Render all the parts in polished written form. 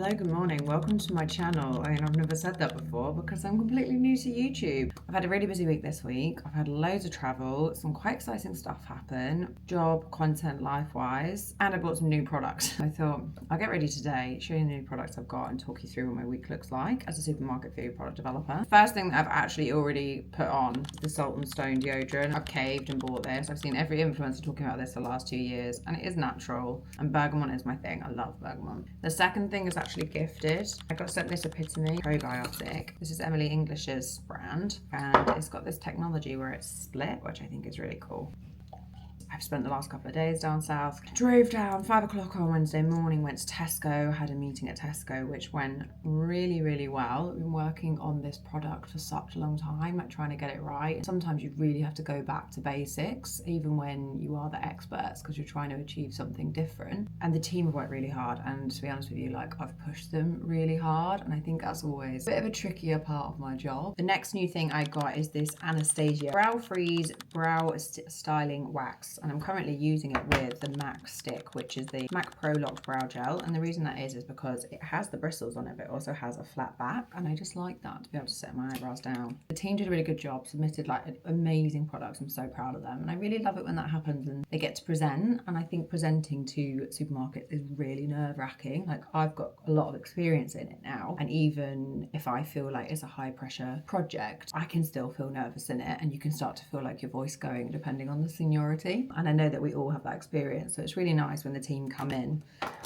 Hello, good morning. Welcome to my channel. I mean, I've never said that before because I'm completely new to YouTube. I've had a really busy week this week. I've had loads of travel, some quite exciting stuff happen, job, content, life-wise, and I bought some new products. I thought I'll get ready today, show you the new products I've got and talk you through what my week looks like as a supermarket food product developer. First thing that I've actually already put on is the Salt and Stone deodorant. I've caved and bought this. I've seen every influencer talking about this for the last 2 years and it is natural and bergamot is my thing. I love bergamot. The second thing is actually gifted. I got sent this Epitome probiotic. This is Emily English's brand and it's got this technology where it's split, which I think is really cool. I've spent the last couple of days down south. Drove down 5 o'clock on Wednesday morning, went to Tesco, had a meeting at Tesco, which went really, really well. I've been working on this product for such a long time, like trying to get it right. Sometimes you really have to go back to basics, even when you are the experts, because you're trying to achieve something different. And the team have worked really hard. And to be honest with you, like I've pushed them really hard. And I think that's always a bit of a trickier part of my job. The next new thing I got is this Anastasia Brow Freeze Brow Styling Wax. And I'm currently using it with the MAC stick, which is the MAC Pro Locked Brow Gel. And the reason that is because it has the bristles on it, but it also has a flat back. And I just like that, to be able to set my eyebrows down. The team did a really good job, submitted like amazing products. I'm so proud of them. And I really love it when that happens and they get to present. And I think presenting to supermarkets is really nerve-wracking. Like I've got a lot of experience in it now. And even if I feel like it's a high pressure project, I can still feel nervous in it. And you can start to feel like your voice going depending on the seniority. And I know that we all have that experience. So it's really nice when the team come in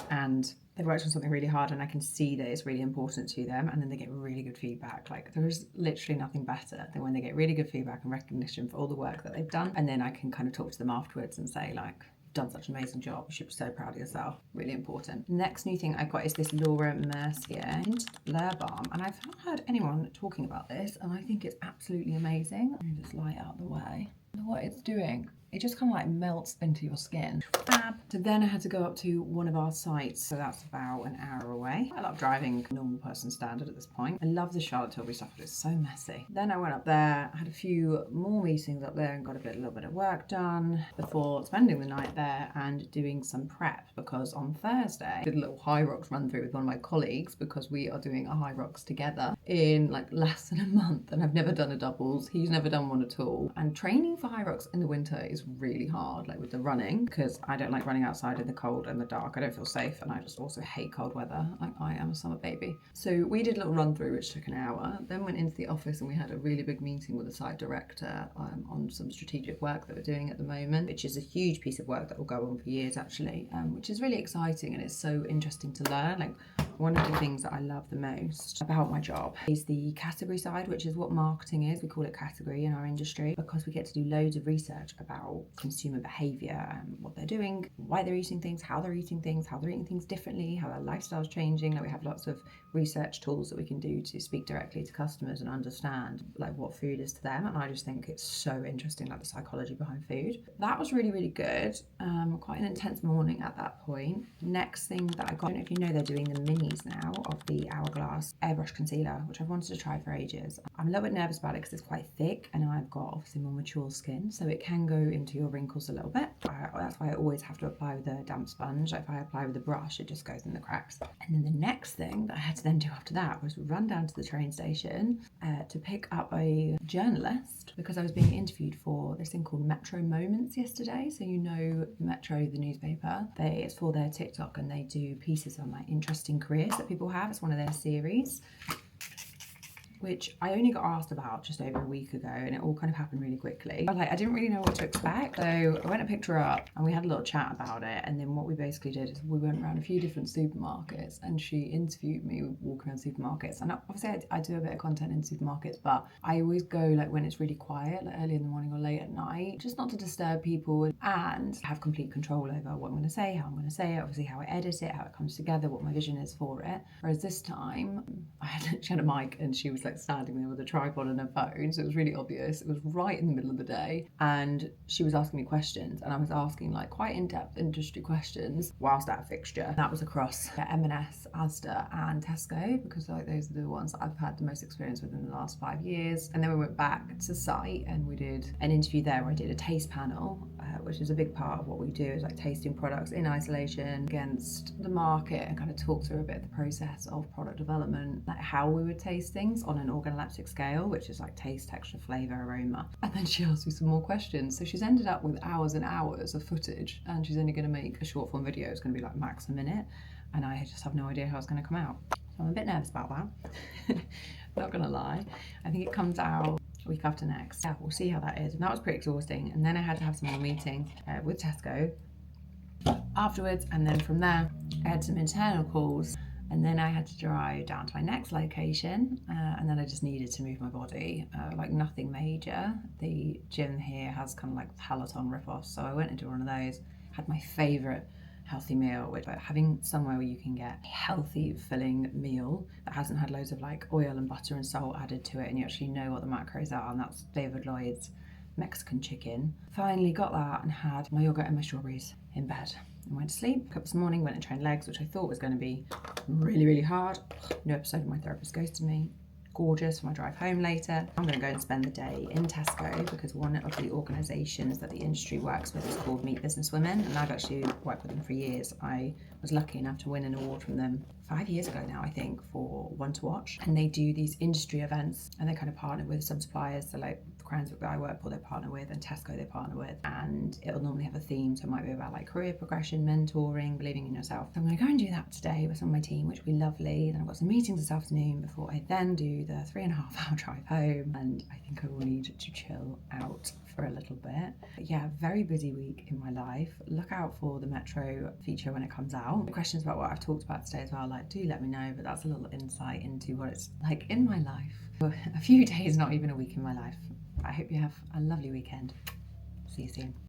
and they've worked on something really hard and I can see that it's really important to them and then they get really good feedback. Like there is literally nothing better than when they get really good feedback and recognition for all the work that they've done. And then I can kind of talk to them afterwards and say like, you've done such an amazing job. You should be so proud of yourself. Really important. Next new thing I got is this Laura Mercier Blur Balm. And I've not heard anyone talking about this and I think it's absolutely amazing. Let me just light out the way. What it's doing, it just kind of like melts into your skin. Fab. So then I had to go up to one of our sites. So that's about an hour away. I love driving normal person standard at this point. I love the Charlotte Tilbury stuff, but it's so messy. Then I went up there, had a few more meetings up there and got a little bit of work done before spending the night there and doing some prep because on Thursday I did a little high rocks run through with one of my colleagues because we are doing a high rocks together in like less than a month and I've never done a doubles. He's never done one at all. And training for high rocks in the winter is really hard, like with the running, because I don't like running outside in the cold and the dark. I don't feel safe and I just also hate cold weather. Like I am a summer baby. So we did a little run through which took an hour, then went into the office and we had a really big meeting with the site director on some strategic work that we're doing at the moment, which is a huge piece of work that will go on for years actually, which is really exciting and it's so interesting to learn. Like one of the things that I love the most about my job is the category side, which is what marketing is. We call it category in our industry because we get to do loads of research about consumer behavior and what they're doing, why they're eating things, how they're eating things, how they're eating things differently, how their lifestyle's changing. Like we have lots of research tools that we can do to speak directly to customers and understand like what food is to them. And I just think it's so interesting, like the psychology behind food. That was really, really good. Quite an intense morning at that point. Next thing that I got, I don't know if you know, they're doing the minis now of the Hourglass airbrush concealer, which I've wanted to try for ages. I'm a little bit nervous about it because it's quite thick and I've got obviously more mature skin, so it can go into your wrinkles a little bit. That's why I always have to apply with a damp sponge. If I apply with a brush, it just goes in the cracks. And then the next thing that I had to then do after that was run down to the train station to pick up a journalist because I was being interviewed for this thing called Metro Moments yesterday. So you know Metro, the newspaper, it's for their TikTok and they do pieces on like interesting careers that people have. It's one of their series, which I only got asked about just over a week ago and it all kind of happened really quickly. But like I didn't really know what to expect. So I went and picked her up and we had a little chat about it. And then what we basically did is we went around a few different supermarkets and she interviewed me walking around supermarkets. And obviously I do a bit of content in supermarkets, but I always go like when it's really quiet, like early in the morning or late at night, just not to disturb people and have complete control over what I'm going to say, how I'm going to say it, obviously how I edit it, how it comes together, what my vision is for it. Whereas this time she had a mic and she was like standing there with a tripod and her phone, so it was really obvious. It was right in the middle of the day and she was asking me questions and I was asking like quite in-depth industry questions whilst at a fixture. That was across M&S, Asda and Tesco because like those are the ones that I've had the most experience with in the last 5 years. And then we went back to site and we did an interview there where I did a taste panel which is a big part of what we do, is like tasting products in isolation against the market and kind of talk through a bit of the process of product development, like how we would taste things on an organoleptic scale, which is like taste, texture, flavour, aroma. And then she asked me some more questions. So she's ended up with hours and hours of footage, and she's only going to make a short form video. It's going to be like max a minute, and I just have no idea how it's going to come out. So I'm a bit nervous about that. Not gonna lie. I think it comes out week after next. Yeah, we'll see how that is. And that was pretty exhausting. And then I had to have some more meetings with Tesco afterwards. And then from there, I had some internal calls. And then I had to drive down to my next location. And then I just needed to move my body, like nothing major. The gym here has kind of like Peloton rip-offs. So I went and did one of those, had my favourite healthy meal, which having somewhere where you can get a healthy filling meal that hasn't had loads of like oil and butter and salt added to it, and you actually know what the macros are, and that's David Lloyd's Mexican chicken. Finally got that and had my yogurt and my strawberries in bed and went to sleep. Woke up this morning, went and trained legs, which I thought was going to be really hard. No episode of my therapist ghosted me. Gorgeous for my drive home later. I'm going to go and spend the day in Tesco because one of the organisations that the industry works with is called Meet Business Women, and I've actually worked with them for years. I was lucky enough to win an award from them 5 years ago now, I think, for One to Watch, and they do these industry events and they kind of partner with some suppliers. So like the brands that I work for, they partner with, and Tesco they partner with, and it'll normally have a theme. So it might be about like career progression, mentoring, believing in yourself. So I'm going to go and do that today with some of my team, which will be lovely. Then I've got some meetings this afternoon before I then do the 3.5 hour drive home, and I think I will need to chill out for a little bit. But yeah, very busy week in my life. Look out for the Metro feature when it comes out. Questions about what I've talked about today as well, like do let me know, but that's a little insight into what it's like in my life. A few days, not even a week in my life. I hope you have a lovely weekend. See you soon.